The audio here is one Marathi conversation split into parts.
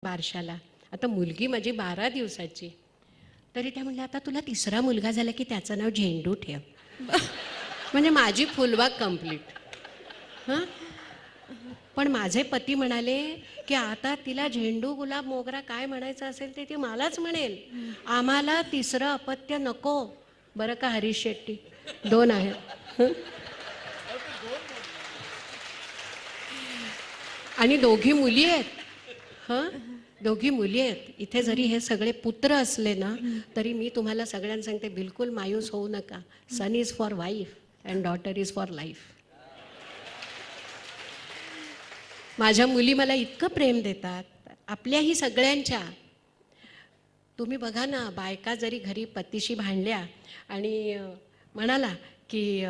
बारशाला. आता मुलगी माझी 12 दिवसाची. तरी त्या म्हणल्या, आता तुला तिसरा मुलगा झाला की त्याचं नाव झेंडू ठेव. म्हणजे माझी फुलबाग कंप्लीट. हां, पण माझे पती म्हणाले की आता तिला झेंडू, गुलाब, मोगरा काय म्हणायचं असेल ते ती मलाच म्हणेल. आम्हाला तिसरं अपत्य नको. बरं का हरीश शेट्टी, 2 आहेत. आणि दोघी मुली आहेत. हां, दोघी मुली आहेत. इथे जरी हे सगळे पुत्र असले ना, तरी मी तुम्हाला सगळ्यांना सांगते, बिलकुल मायूस होऊ नका. Son is for wife and daughter is for life. माझ्या मुली मला इतकं प्रेम देतात, आपल्याही सगळ्यांच्या. तुम्ही बघा ना, बायका जरी घरी पतीशी भांडल्या आणि म्हणाला की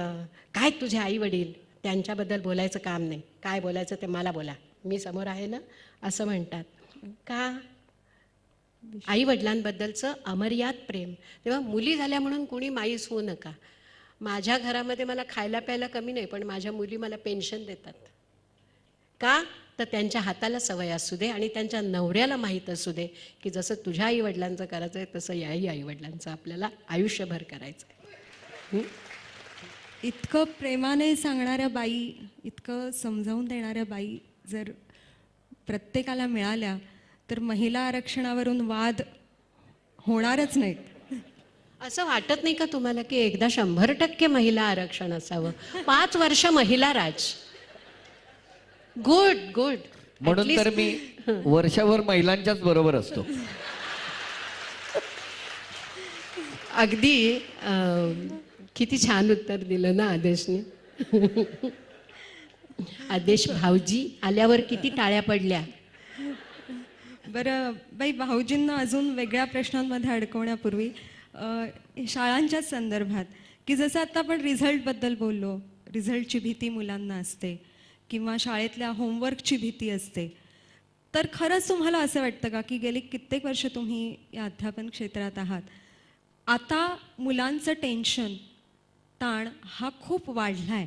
काय तुझे आई वडील, त्यांच्याबद्दल बोलायचं काम नाही, काय बोलायचं ते मला बोला, मी समोर आहे ना, असं म्हणतात. का? आई वडिलांबद्दलचं अमर्याद प्रेम. तेव्हा मुली झाल्या म्हणून कुणी माईस होऊ नका. माझ्या घरामध्ये मला खायला प्यायला कमी नाही, पण माझ्या मुली मला पेन्शन देतात. का? तर त्यांच्या हाताला सवय असू दे आणि त्यांच्या नवऱ्याला माहीत असू दे की जसं तुझ्या आईवडिलांचं करायचं आहे तसं याही आईवडिलांचं आपल्याला आयुष्यभर करायचं आहे. इतकं प्रेमाने सांगणाऱ्या बाई, इतकं समजावून देणाऱ्या बाई जर प्रत्येकाला मिळाल्या तर महिला आरक्षणावरून वाद होणारच नाहीत. असं वाटत नाही का तुम्हाला की एकदा 100% महिला आरक्षण असावं? 5 वर्ष महिला राज. Good good. म्हणून तर मी वर्षभर महिलांच्याच बरोबर असतो. अगदी किती छान उत्तर दिलं ना आदेशने. आदेश भाऊजी आल्यावर किती टाळ्या पडल्या. बरं बाई, भाऊजींना अजून वेगळ्या प्रश्नांमध्ये अडकवण्यापूर्वी शाळांच्या संदर्भात, की जसं आता आपण रिझल्टबद्दल बोललो, रिझल्टची भीती मुलांना असते किंवा शाळेतल्या होमवर्कची भीती असते, तर खरंच तुम्हाला असं वाटतं का की गेली कित्येक वर्ष तुम्ही या अध्यापन क्षेत्रात आहात, आता मुलांचं टेन्शन, ताण हा खूप वाढलाय?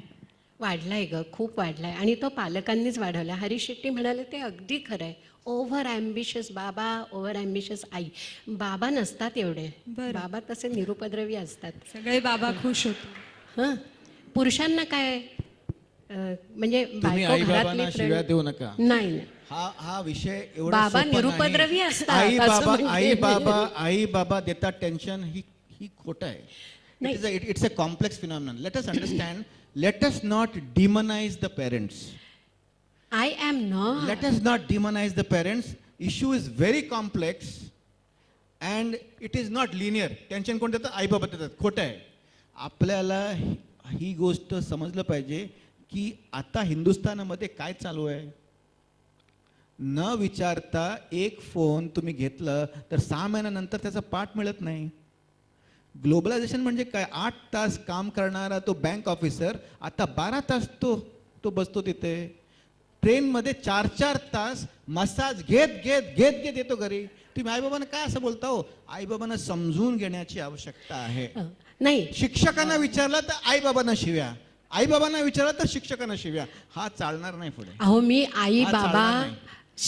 वाढलाय ग, खूप वाढलाय. आणि तो पालकांनीच वाढवला. हरीश शेट्टी म्हणाले ते अगदी खरं आहे. ओव्हर ॲम्बिशियस बाबा, ओव्हर ॲम्बिशियस आई. बाबा नसतात एवढे. बाबा तसे निरुपद्रवी असतात. सगळे बाबा खुश होते. हां, पुरुषांना काय म्हणजे तुम्ही बायको आई घरातली बाबांना शिव्या देऊ नका. नाही नाही. हा विषय एवढा बाबा सोपा नाही. निरुपद्रवी असतात, आई असं बाबा म्हणजे. आई बाबा देतात टेन्शन, ही खोटं आहे. It's a complex phenomenon. Let us understand. Let us not demonise the parents. I am not. Let us not demonize the parents. Issue is very complex and it is not linear. Tension कोण देतात? आई बाबा देतात. खोटं आहे. आपल्याला ही गोष्ट समजलं पाहिजे की आता हिंदुस्थानामध्ये काय चालू आहे. न विचारता एक फोन तुम्ही घेतलं तर 6 महिन्यानंतर त्याचा पाठ मिळत नाही. ग्लोबलायझेशन म्हणजे काय? 8 तास काम करणारा तो बँक ऑफिसर आता 12 तास तो बसतो तिथे. ट्रेनमध्ये 4-4 तास मसाज घेत घेत घेत घेत येतो घरी. तुम्ही आईबाबांना काय असं बोलता हो? आईबाबांना समजून घेण्याची आवश्यकता आहे. नाही, शिक्षकांना विचारलं तर आईबाबांना शिव्या, आईबाबांना विचारलं तर शिक्षकांना शिव्या. हा चालणार नाही पुढे. अहो मी आई हा बाबा, चालणार नाही.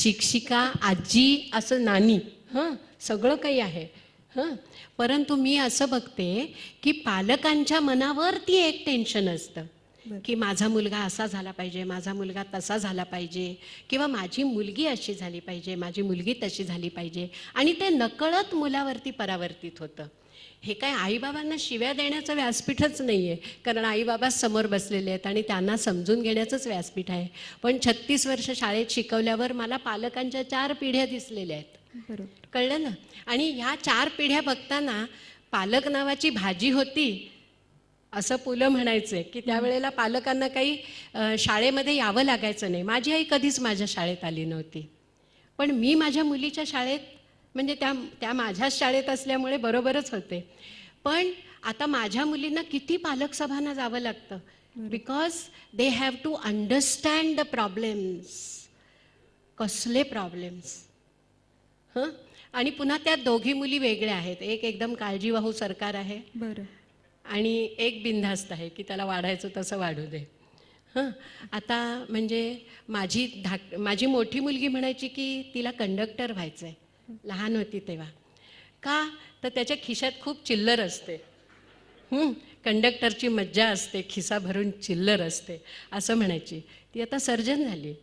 शिक्षिका, आजी, असं नानी, हां सगळं काही आहे. हां, परंतु मी असं बघते की पालकांच्या मनावरती एक टेन्शन असतं की माझा मुलगा असा झाला पाहिजे, माझा मुलगा तसा झाला पाहिजे, किंवा माझी मुलगी अशी झाली पाहिजे, माझी मुलगी तशी झाली पाहिजे. आणि ते नकळत मुलावरती परावर्तित होतं. हे काय आईबाबांना शिव्या देण्याचं व्यासपीठच नाही आहे, कारण आईबाबा समोर बसलेले आहेत आणि त्यांना समजून घेण्याचंच व्यासपीठ आहे. पण 36 वर्ष शाळेत शिकवल्यावर मला पालकांच्या 4 पिढ्या दिसलेल्या आहेत. बरोबर, कळलं ना. आणि ह्या 4 पिढ्या बघताना पालक नावाची भाजी होती असं पुलं म्हणायचं की त्यावेळेला पालकांना काही शाळेमध्ये यावं लागायचं नाही. माझी आई कधीच माझ्या शाळेत आली नव्हती, पण मी माझ्या मुलीच्या शाळेत, म्हणजे त्या माझ्याच शाळेत असल्यामुळे बरोबरच होते. पण आता माझ्या मुलींना किती पालक सभांना जावं लागतं, because they have to understand the problems. कसले प्रॉब्लेम्स. हां, आणि पुन्हा त्यात दोघी मुली वेगळ्या आहेत. एक एकदम काळजीवाहू सरकार आहे बरं. आणि एक बिनधास्त आहे की त्याला वाढायचं तसं वाढू दे. हां आता म्हणजे माझी मोठी मुलगी म्हणायची की तिला कंडक्टर व्हायचं आहे, लहान होती तेव्हा. का तर त्याच्या खिशात खूप चिल्लर असते. कंडक्टरची मज्जा असते, खिसा भरून चिल्लर असते असं म्हणायची. ती आता सर्जन झाली.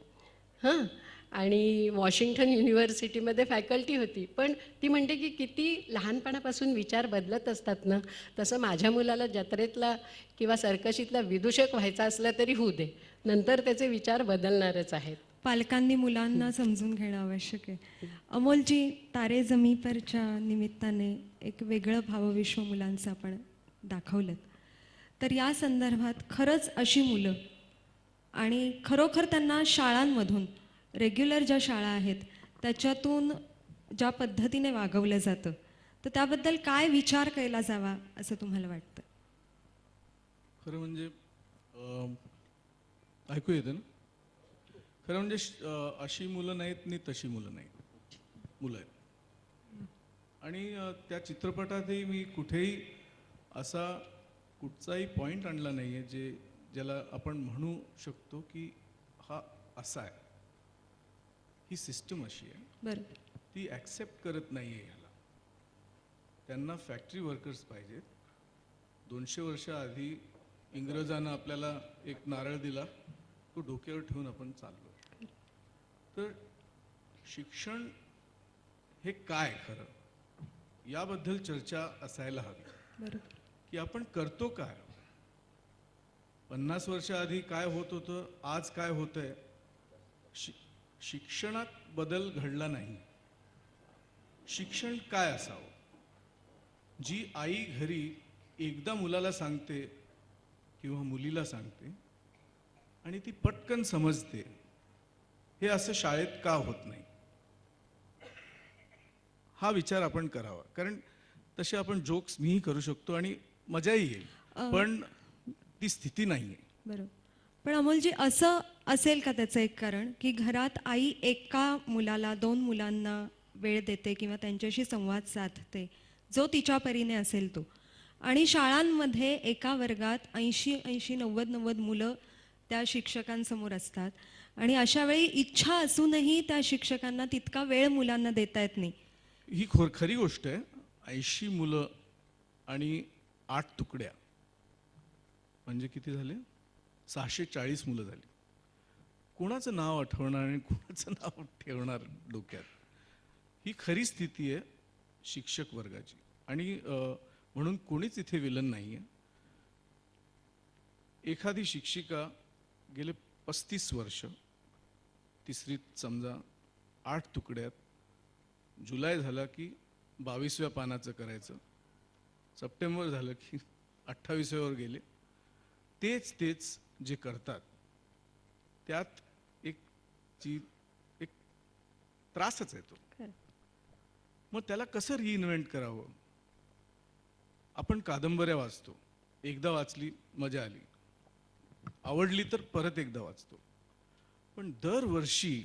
हां आणि वॉशिंग्टन युनिव्हर्सिटीमध्ये फॅकल्टी होती. पण ती म्हणते की किती लहानपणापासून विचार बदलत असतात ना, तसं माझ्या मुलाला जत्रेतला किंवा सर्कशीतला विदूषक व्हायचा असला तरी होऊ दे, नंतर त्याचे विचार बदलणारच आहेत. पालकांनी मुलांना समजून घेणं आवश्यक आहे. अमोलजी, तारे जमी परच्या निमित्ताने एक वेगळं भावविश्व मुलांचं आपण दाखवलं. तर या संदर्भात खरंच अशी मुलं आणि खरोखर त्यांना शाळांमधून रेग्युलर ज्या शाळा आहेत त्याच्यातून ज्या पद्धतीने वागवलं जातं, तर त्याबद्दल काय विचार केला जावा असं तुम्हाला वाटतं? खरं म्हणजे ऐकू येतं ना? खरं म्हणजे अशी मुलं नाहीत आणि तशी मुलं नाहीत, मुलं आहेत. आणि त्या चित्रपटातही मी कुठेही असा कुठचाही पॉईंट आणला नाही आहे ज्याला आपण म्हणू शकतो की हा असा आहे. ही सिस्टम अशी आहे, बरं. ती ॲक्सेप्ट करत नाही आहे ह्याला. त्यांना फॅक्टरी वर्कर्स पाहिजेत. 200 वर्ष आधी इंग्रजांना आपल्याला एक नारळ दिला, तो डोक्यावर ठेवून आपण चाललो. तर शिक्षण हे काय खरं, याबद्दल चर्चा असायला हवी. बरं. की आपण करतो काय. 50 वर्ष आधी काय होत होतं, आज काय होतंय. शिक्षणात बदल घडला नाही. शिक्षण काय असावं. जी आई घरी एकदा मुलाला सांगते किंवा मुलीला सांगते आणि ती पटकन समजते, हे असं शाळेत का होत नाही, हा विचार आपण करावा. कारण तसे आपण जोक्स मीही करू शकतो आणि मजाही येईल, पण ती स्थिती नाही आहे. बरोबर. पण अमोलजी, असं असेल का त्याचं एक कारण की घरात आई एका मुलाला 2 मुलांना वेळ देते किंवा त्यांच्याशी संवाद साधते जो तिच्या परीने असेल तो, आणि शाळांमध्ये एका वर्गात 80-90 मुलं त्या शिक्षकांसमोर असतात आणि अशा वेळी इच्छा असूनही त्या शिक्षकांना तितका वेळ मुलांना देता येत नाही. ही खरी गोष्ट आहे. 80 मुलं आणि 8 तुकड्या म्हणजे किती झाले, 640 मुलं झाली. कोणाचं नाव आठवणार आणि कोणाचं नाव ठेवणार डोक्यात. ही खरी स्थिती आहे शिक्षक वर्गाची. आणि म्हणून कोणीच इथे विलन नाही आहे. एखादी शिक्षिका गेले 35 वर्ष, तिसरीत समजा 8 तुकड्यात, जुलै झाला की 22व्या पानाचं करायचं, सप्टेंबर झालं की 28व्यावर गेले. तेच जे करतात त्यात एक त्रासच आहे तो. मग त्याला कसं रिइन्व्हेंट करावं. आपण कादंबऱ्या वाचतो, एकदा वाचली मजा आली, आवडली तर परत एकदा वाचतो. पण दरवर्षी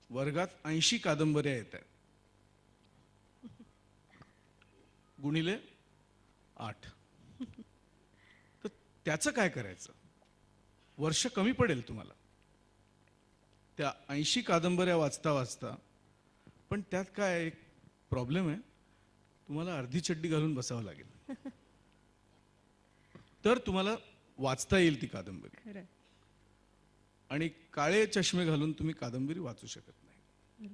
वर्गात 80 कादंबऱ्या येत आहेत, गुणिले 8. तर त्याचं काय करायचं. वर्ष कमी पडेल तुम्हाला त्या 80 कादंबऱ्या वाचता वाचता. पण त्यात काय एक प्रॉब्लेम आहे, तुम्हाला अर्धी चड्डी घालून बसावं लागेल तर तुम्हाला वाचता येईल ती कादंबरी. आणि काळे चष्मे घालून तुम्ही कादंबरी वाचू शकत नाही,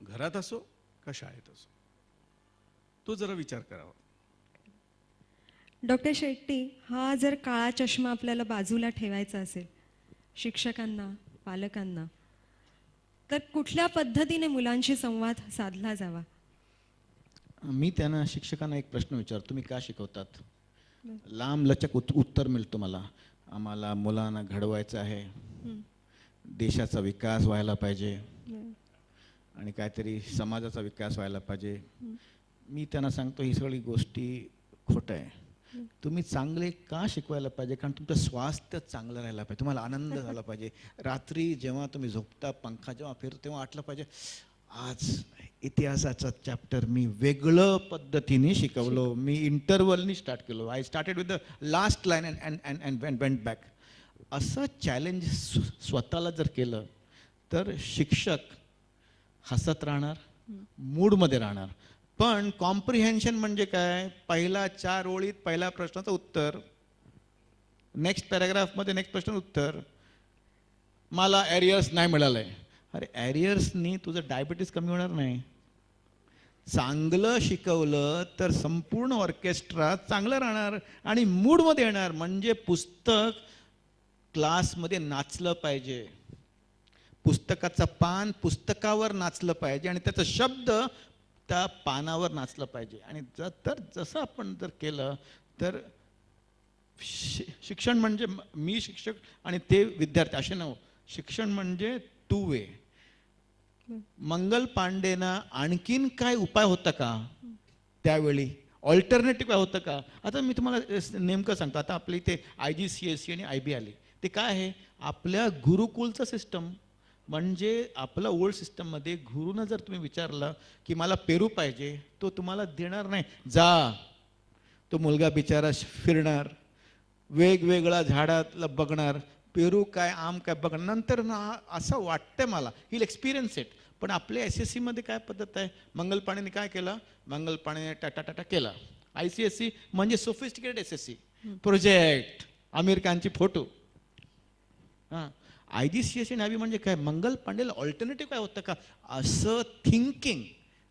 घरात असो का शाळेत असो. तो जरा विचार करावा. डॉक्टर शेट्टी, हा जर काळा चष्मा आपल्याला बाजूला ठेवायचा असेल शिक्षकांना, पालकांना, तर कुठल्या पद्धतीने मुलांशी संवाद साधला जावा. मी त्यांना शिक्षकांना एक प्रश्न विचारतो, तुम्ही का शिकवतात. लांब लचक उत्तर मिळतो मला. आम्हाला मुलांना घडवायचं आहे, देशाचा विकास व्हायला पाहिजे आणि काहीतरी समाजाचा विकास व्हायला पाहिजे. मी त्यांना सांगतो ही सगळी गोष्टी खोटं आहे. तुम्ही चांगले का शिकवायला पाहिजे, कारण तुमचं स्वास्थ्य चांगलं राहायला पाहिजे, तुम्हाला आनंद झाला पाहिजे. रात्री जेव्हा तुम्ही झोपता, पंखा जेव्हा फिरतो तेव्हा आठलं पाहिजे आज इतिहासाचा चॅप्टर मी वेगळं पद्धतीने शिकवलो, मी इंटरवलनी स्टार्ट केलो. I started with the last line and went back. असं चॅलेंज स्वतःला जर केलं तर शिक्षक हसत राहणार, मूडमध्ये राहणार. पण कॉम्प्रिहेन्शन म्हणजे काय? पहिला 4 ओळीत पहिल्या प्रश्नाचं उत्तर, नेक्स्ट पॅराग्राफमध्ये नेक्स्ट प्रश्न उत्तर. मला ॲरियर्स नाही मिळालंय. अरे ॲरियर्सनी तुझं डायबिटीस कमी होणार नाही. चांगलं शिकवलं तर संपूर्ण ऑर्केस्ट्रा चांगलं राहणार आणि मूडमध्ये येणार. म्हणजे पुस्तक क्लासमध्ये नाचलं पाहिजे, पुस्तकाचं पान पुस्तकावर नाचलं पाहिजे आणि त्याचा शब्द त्या पानावर नाचलं पाहिजे. आणि जसं आपण जर केलं तर शिक्षण म्हणजे मी शिक्षक आणि ते विद्यार्थी असे नव्हे. शिक्षण म्हणजे 2 वे. मंगल पांडेना आणखीन काय उपाय होता का त्यावेळी? ऑल्टरनेटिव्ह काय होतं का? आता मी तुम्हाला नेमकं सांगतो. आता आपल्या इथे IGCSE आणि IB आली. ते काय आहे? आपल्या गुरुकुलचं सिस्टम. म्हणजे आपलं ओल्ड सिस्टममध्ये गुरुनं जर तुम्ही विचारलं की मला पेरू पाहिजे, तो तुम्हाला देणार नाही. जा, तो मुलगा बिचारा फिरणार, वेगवेगळ्या झाडातला बघणार, पेरू काय आम काय बघणार. नंतर ना असं वाटतं मला, ही एक्सपिरियन्स इट. पण आपल्या SSC मध्ये काय पद्धत आहे? मंगल पांडेने काय केलं? मंगल पांडेने टाटा केला. ICSE म्हणजे सोफिस्टिकेटेड SSC, प्रोजेक्ट, आमिर खानची फोटो. हां, IGCSE आणि IB म्हणजे काय? मंगल पांडेला ऑल्टरनेटिव्ह काय होतं का? असं थिंकिंग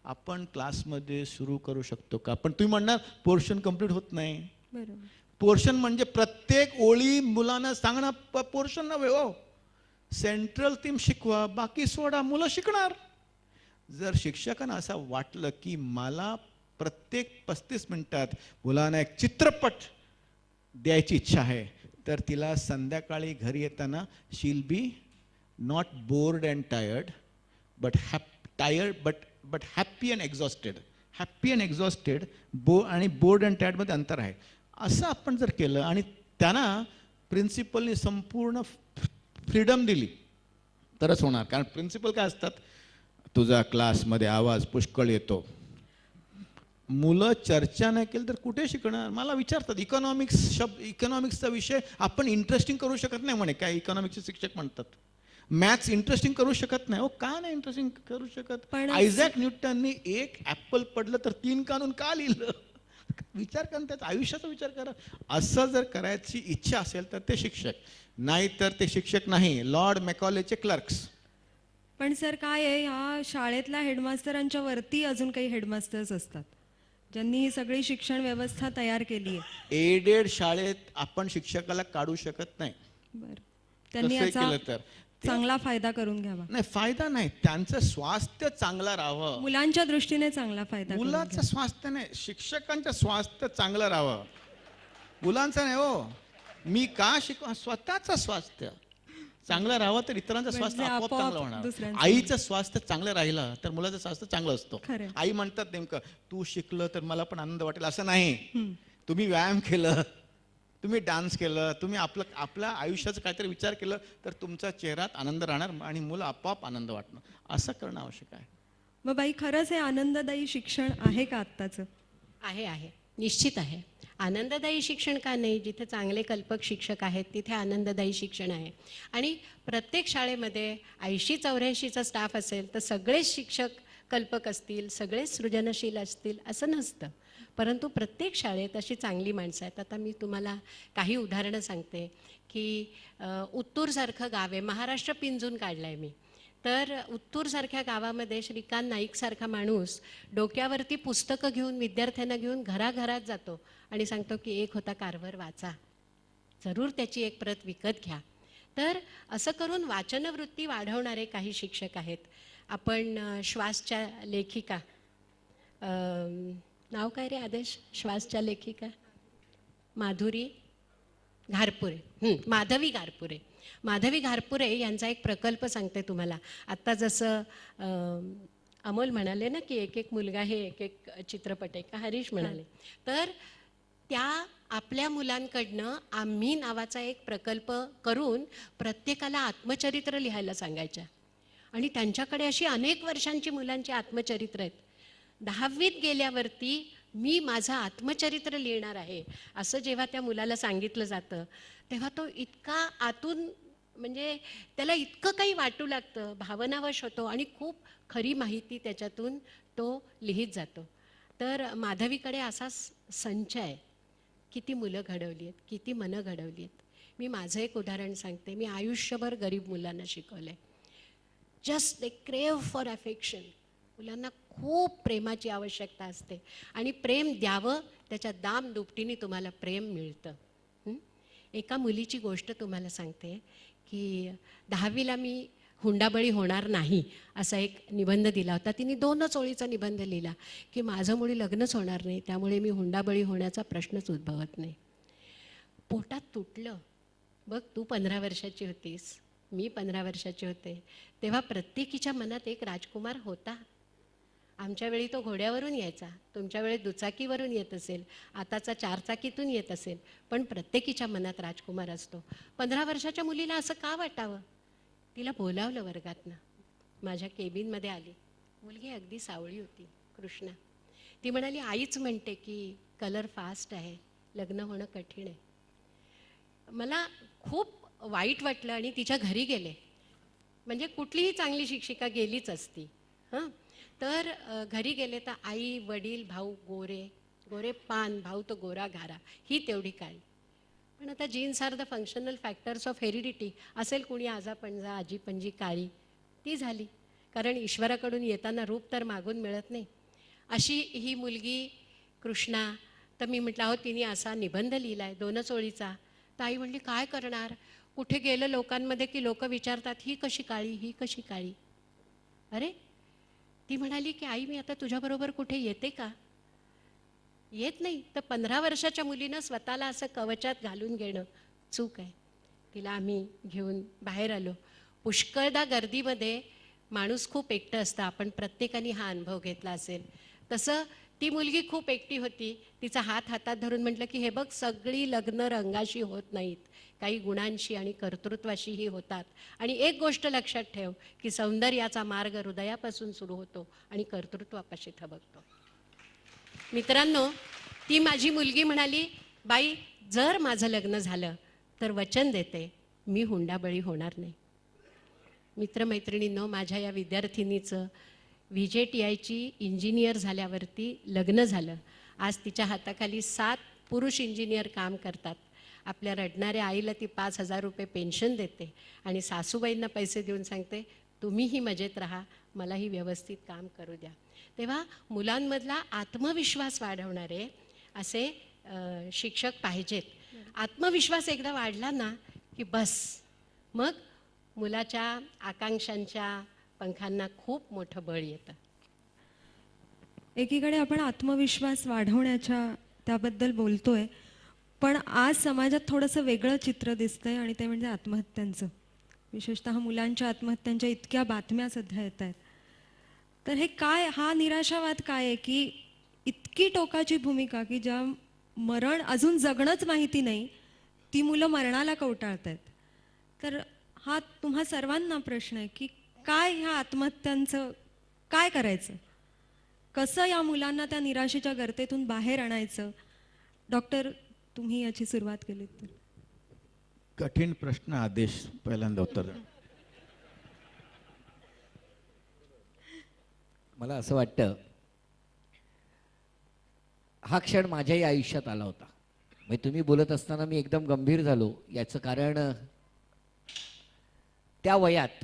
आपण क्लासमध्ये सुरू करू शकतो का? पण तुम्ही म्हणणार पोर्शन कम्प्लीट होत नाही. बरोबर. पोर्शन म्हणजे प्रत्येक ओळी मुलांना सांगणं पोर्शन नव्हे हो. सेंट्रल थीम शिकवा, बाकी सोडा, मुलं शिकणार. जर शिक्षकांना असं वाटलं की मला प्रत्येक 35 मिनिटात मुलांना एक चित्रपट द्यायची इच्छा आहे, तर तिला संध्याकाळी घरी येताना she'll be not board and tired but but happy and exhausted. Happy and exhausted आणि बोर्ड अँड टायर्डमध्ये अंतर आहे. असं आपण जर केलं आणि त्यांना प्रिन्सिपलने संपूर्ण फ्रीडम दिली तरच होणार. कारण प्रिन्सिपल काय असतात? तुझा क्लासमध्ये आवाज पुष्कळ येतो. मुलं चर्चा नाही केली तर कुठे शिकणार? मला विचारतात इकॉनॉमिक्सचा विषय आपण इंटरेस्टिंग करू शकत नाही म्हणे. काय इकॉनॉमिक्सचे शिक्षक म्हणतात मॅथ्स इंटरेस्टिंग करू शकत नाही. हो, का नाही इंटरेस्टिंग करू शकत? पण आयझॅक न्यूटननी 1 ॲपल पडलं तर 3 कानून का लिहिलं? विचार करा, त्याचा आयुष्याचा विचार करा. असं जर करायची इच्छा असेल तर ते शिक्षक, नाही तर ते शिक्षक नाही. लॉर्ड मॅकॉलेचे क्लर्क्स. पण सर काय आहे, ह्या शाळेतल्या हेडमास्टरांच्या वरती अजून काही हेडमास्टर्स असतात ज्यांनी ही सगळी शिक्षण व्यवस्था तयार केली आहे. एडेड शाळेत आपण शिक्षकाला काढू शकत नाही. बरं, त्यांनी तसं याचा केलं तर चांगला फायदा करून घ्यावा. नाही, फायदा नाही. त्यांचं स्वास्थ्य चांगलं राहावं. मुलांच्या दृष्टीने चांगला फायदा करून मुलाचं घ्यावा. स्वास्थ्य नाही, शिक्षकांचं स्वास्थ्य चांगलं राहावं. मुलांचं नाही हो. मी का शिकवा? स्वतःचं स्वास्थ्य चांगलं राहावं तर इतरांचं स्वास्थ्य म्हणजे आपोआप आपोआप चांगलं होणार. दुसऱ्यांचं. आईचं स्वास्थ्य चांगलं राहिलं तर मुलाचं स्वास्थ्य चांगलं असतं. खरं. आई म्हणतात नेमकं तू शिकलं तर मला पण आनंद वाटेल असं नाही. तुम्ही व्यायाम केलं, तुम्ही डान्स केलं, तुम्ही आपल्या आयुष्याचा काहीतरी विचार केलं तर तुमचा चेहऱ्यात आनंद राहणार आणि मुलं आपोआप आनंद वाटणार. असं करणं आवश्यक आहे. मग बाई, खरंच हे आनंददायी शिक्षण आहे का आत्ताचं? आहे, निश्चित आहे. आनंददायी शिक्षण का नाही? जिथे चांगले कल्पक शिक्षक आहेत तिथे आनंददायी शिक्षण आहे. आणि प्रत्येक शाळेमध्ये 80-84चा स्टाफ असेल तर सगळेच शिक्षक कल्पक असतील, सगळेच सृजनशील असतील असं नसतं. परंतु प्रत्येक शाळेत अशी चांगली माणसं आहेत. आता मी तुम्हाला काही उदाहरणं सांगते की उत्तूरसारखं गाव आहे, महाराष्ट्र पिंजून काढलं आहे मी. तर उत्तूरसारख्या गावामध्ये श्रीकांत नाईकसारखा माणूस डोक्यावरती पुस्तकं घेऊन विद्यार्थ्यांना घेऊन घराघरात जातो आणि सांगतो की एक होता कारभार वाचा, जरूर त्याची एक प्रत विकत घ्या. तर असं करून वाचनवृत्ती वाढवणारे काही शिक्षक आहेत. आपण श्वासच्या लेखिका, नाव काय रे आदेश? श्वासच्या लेखिका माधवी घारपुरे यांचा एक प्रकल्प सांगते तुम्हाला. आत्ता जसं अमोल म्हणाले ना की एक मुलगा हे एक चित्रपट आहे का, हरीश म्हणाले, तर त्या आपल्या मुलांकडनं आम्ही नावाचा एक प्रकल्प करून प्रत्येकाला आत्मचरित्र लिहायला सांगायच्या. आणि त्यांच्याकडे अशी अनेक वर्षांची मुलांची आत्मचरित्र आहेत. 10वीत गेल्यावरती मी माझं आत्मचरित्र लिहिणार आहे असं जेव्हा त्या मुलाला सांगितलं जातं तेव्हा तो इतका आतून म्हणजे त्याला इतकं काही वाटू लागतं, भावनावश होतो आणि खूप खरी माहिती त्याच्यातून तो लिहित जातो. तर माधवीकडे असा संच आहे. किती मुलं घडवली आहेत, किती मनं घडवली आहेत. मी माझं एक उदाहरण सांगते. मी आयुष्यभर गरीब मुलांना शिकवलं आहे. Just they crave for affection. मुलांना खूप प्रेमाची आवश्यकता असते आणि प्रेम द्यावं त्याच्या दाम दुपटीने तुम्हाला प्रेम मिळतं. एका मुलीची गोष्ट तुम्हाला सांगते की 10वीला मी हुंडाबळी होणार नाही असा एक निबंध दिला होता. तिने 2च ओळीचा निबंध लिहिला की माझं मुळी लग्नच होणार नाही त्यामुळे मी हुंडाबळी होण्याचा प्रश्नच उद्भवत नाही. पोटात तुटलं. बघ, तू 15 वर्षाची होतीस, मी 15 वर्षाचे होते, तेव्हा प्रत्येकीच्या मनात एक राजकुमार होता. आमच्या वेळी तो घोड्यावरून यायचा, तुमच्या वेळी दुचाकीवरून येत असेल, आताचा 4चाकीतून येत असेल, पण प्रत्येकीच्या मनात राजकुमार असतो. 15 वर्षाच्या मुलीला असं का वाटावं? तिला बोलावलं वर्गातनं. माझ्या केबिनमध्ये आली. मुलगी अगदी सावळी होती, कृष्णा. ती म्हणाली, आईच म्हणते की कलर फास्ट आहे, लग्न होणं कठीण आहे. मला खूप वाईट वाटलं आणि तिच्या घरी गेले. म्हणजे कुठलीही चांगली शिक्षिका गेलीच असती. तर घरी गेले तर आई, वडील, भाऊ गोरे गोरे पान, भाऊ तो गोरा घारा, ही तेवढी काळी. पण आता genes are the functional factors of heredity. असेल कुणी आजापणजा, आजीपणजी काळी, ती झाली. कारण ईश्वराकडून येताना रूप तर मागून मिळत नाही. अशी ही मुलगी कृष्णा. तर मी म्हटलं, अहो तिने असा निबंध लिहिला आहे 2च ओळीचा. तर आई म्हणली, काय करणार? कुठे गेलं लोकांमध्ये की लोक विचारतात, ही कशी काळी, ही कशी काळी. अरे, ती म्हणाली की आई मी आता तुझ्याबरोबर कुठे येते का? येत नाही. तर 15 वर्षाच्या मुलीनं स्वतःला असं कवचात घालून घेणं चूक आहे. तिला आम्ही घेऊन बाहेर आलो. पुष्कळदा गर्दीमध्ये माणूस खूप एकटं असतं. आपण प्रत्येकाने हा अनुभव घेतला असेल. तसं ती मुलगी खूप एकटी होती. तिचा हात हातात धरून म्हटलं की हे बघ, सगळी लग्न रंगाशी होत नाहीत, काही गुणांशी आणि कर्तृत्वाशीही होतात. आणि एक गोष्ट लक्षात ठेव की सौंदर्याचा मार्ग हृदयापासून सुरू होतो आणि कर्तृत्वापाशी थबकतो. मित्रांनो, ती माझी मुलगी म्हणाली, बाई जर माझं लग्न झालं तर वचन देते मी हुंडाबळी होणार नाही. मित्रमैत्रिणींनो, माझ्या या विद्यार्थिनीचं VJTIची इंजिनियर झाल्यावरती लग्न झालं. आज तिच्या हाताखाली 7 पुरुष इंजिनियर काम करतात. आपल्या रडणाऱ्या आईला ती 5,000 रुपये पेन्शन देते आणि सासूबाईंना पैसे देऊन सांगते, तुम्हीही मजेत राहा, मलाही व्यवस्थित काम करू द्या. तेव्हा मुलांमधला आत्मविश्वास वाढवणारे असे शिक्षक पाहिजेत. आत्मविश्वास एकदा वाढला ना की बस, मग मुलाच्या आकांक्षांच्या पंखांना खूप मोठं बळ येतं. एकीकडे आपण आत्मविश्वास वाढवण्याच्या त्याबद्दल बोलतोय, पण आज समाजात थोडंसं वेगळं चित्र दिसतंय आणि ते म्हणजे आत्महत्यांचं. विशेषतः मुलांच्या आत्महत्यांच्या इतक्या बातम्या सध्या येत आहेत. तर हे काय, हा निराशावाद काय आहे की इतकी टोकाची भूमिका की ज्या मरण अजून जगणंच माहिती नाही ती मुलं मरणाला कवटाळत आहेत. तर हा तुम्हा सर्वांना प्रश्न आहे की काय ह्या आत्महत्यांचं काय करायचं, कसं या मुलांना त्या निराशेच्या गर्तेतून बाहेर आणायचं? डॉक्टर, तुम्ही याची सुरुवात केलीत तर. कठीण प्रश्न आदेश, पहिल्यांदा उत्तर. मला असं वाटतं, हा क्षण माझ्याही आयुष्यात आला होता. म्हणजे तुम्ही बोलत असताना मी एकदम गंभीर झालो. याचं कारण त्या वयात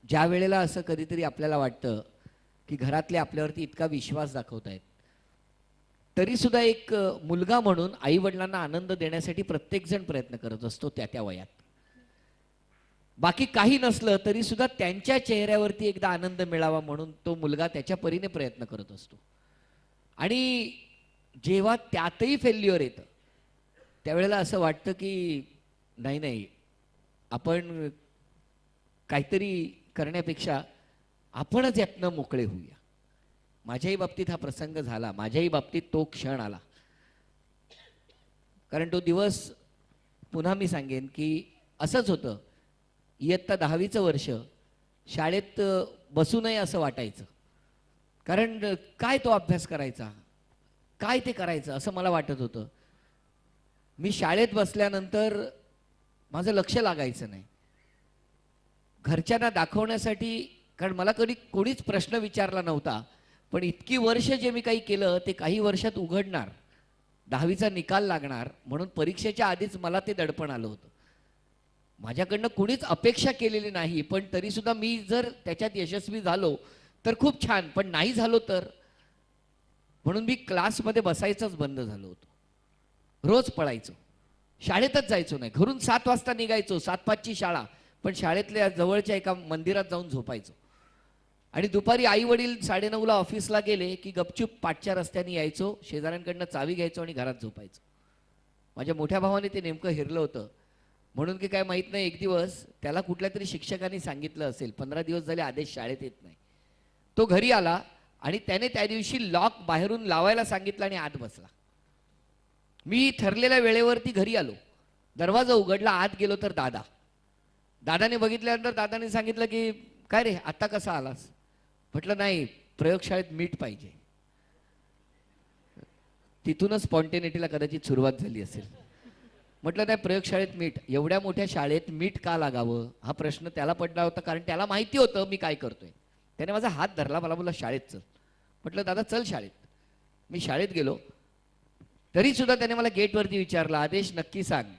ज्या वेळेला असं कधीतरी आपल्याला वाटतं की घरातले आपल्यावरती इतका विश्वास दाखवत आहेत, तरी सुद्धा एक मुलगा म्हणून आई वडिलांना आनंद देण्यासाठी प्रत्येकजण प्रयत्न करत असतो त्या त्या वयात. बाकी काही नसलं तरी सुद्धा त्यांच्या चेहऱ्यावरती एकदा आनंद मिळावा म्हणून तो मुलगा त्याच्या परीने प्रयत्न करत असतो. आणि जेव्हा त्यातही फेल्युअर येतं त्यावेळेला असं वाटतं की नाही नाही, आपण काहीतरी करण्यापेक्षा आपणच यातनं मोकळे होऊया. माझ्याही बाबतीत हा प्रसंग झाला, माझ्याही बाबतीत तो क्षण आला. कारण तो दिवस पुन्हा मी सांगेन की असंच होतं. इयत्ता 10वीचं वर्ष, शाळेत बसू नये असं वाटायचं. कारण काय तो अभ्यास करायचा, काय ते करायचं असं मला वाटत होतं. मी शाळेत बसल्यानंतर माझं लक्ष लागायचं नाही. घरच्यांना दाखवण्यासाठी, कारण मला कधी कोणीच प्रश्न विचारला नव्हता, पण इतकी वर्ष जे मी काही केलं ते काही वर्षात उघडणार, 10वीचा निकाल लागणार, म्हणून परीक्षेच्या आधीच मला ते दडपण आलं होतं. माझ्याकडनं कुणीच अपेक्षा केलेली नाही, पण तरीसुद्धा मी जर त्याच्यात यशस्वी झालो तर खूप छान, पण नाही झालो तर. म्हणून मी क्लासमध्ये बसायचंच बंद झालो होतो. रोज पळायचो, शाळेतच जायचो नाही. घरून 7 वाजता निघायचो, 7:05ची शाळा, पण शाळेतल्या जवळच्या एका मंदिरात जाऊन झोपायचो. आणि दुपारी आई वडील 9:30ला ऑफिसला गेले की गपचूप पाठच्या रस्त्याने यायचो, शेजाऱ्यांकडनं चावी घ्यायचो आणि घरात झोपायचो. माझ्या मोठ्या भावाने ते नेमकं हेरलं होतं, म्हणून की काय माहीत नाही, एक दिवस त्याला कुठल्या तरी शिक्षकांनी सांगितलं असेल, 15 दिवस झाले आदेश शाळेत येत नाही. तो घरी आला आणि त्याने त्या दिवशी लॉक बाहेरून लावायला सांगितलं आणि आत बसला. मी ठरलेल्या वेळेवरती घरी आलो, दरवाजा उघडला, आत गेलो तर दादाने बघितल्यानंतर दादाने सांगितलं की काय रे आता कसा आलास? म्हटलं नाही, प्रयोगशाळेत मीठ पाहिजे. तिथूनच स्पॉन्टेनिटीला कदाचित सुरुवात झाली असेल. म्हटलं नाही, प्रयोगशाळेत मीठ, एवढ्या मोठ्या शाळेत मीठ का लागावं हा प्रश्न त्याला पडला होता, कारण त्याला माहिती होतं मी काय करतोय. त्याने माझा हात धरला, मला बोलला शाळेत चल. म्हटलं दादा चल शाळेत. मी शाळेत गेलो, तरी सुद्धा त्याने मला गेटवरती विचारला, आदेश नक्की सांग,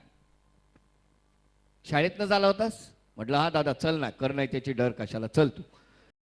शाळेतनं झाला होतास? म्हटलं हा दादा चल ना, कर नाही त्याची डर कशाला, चल तू.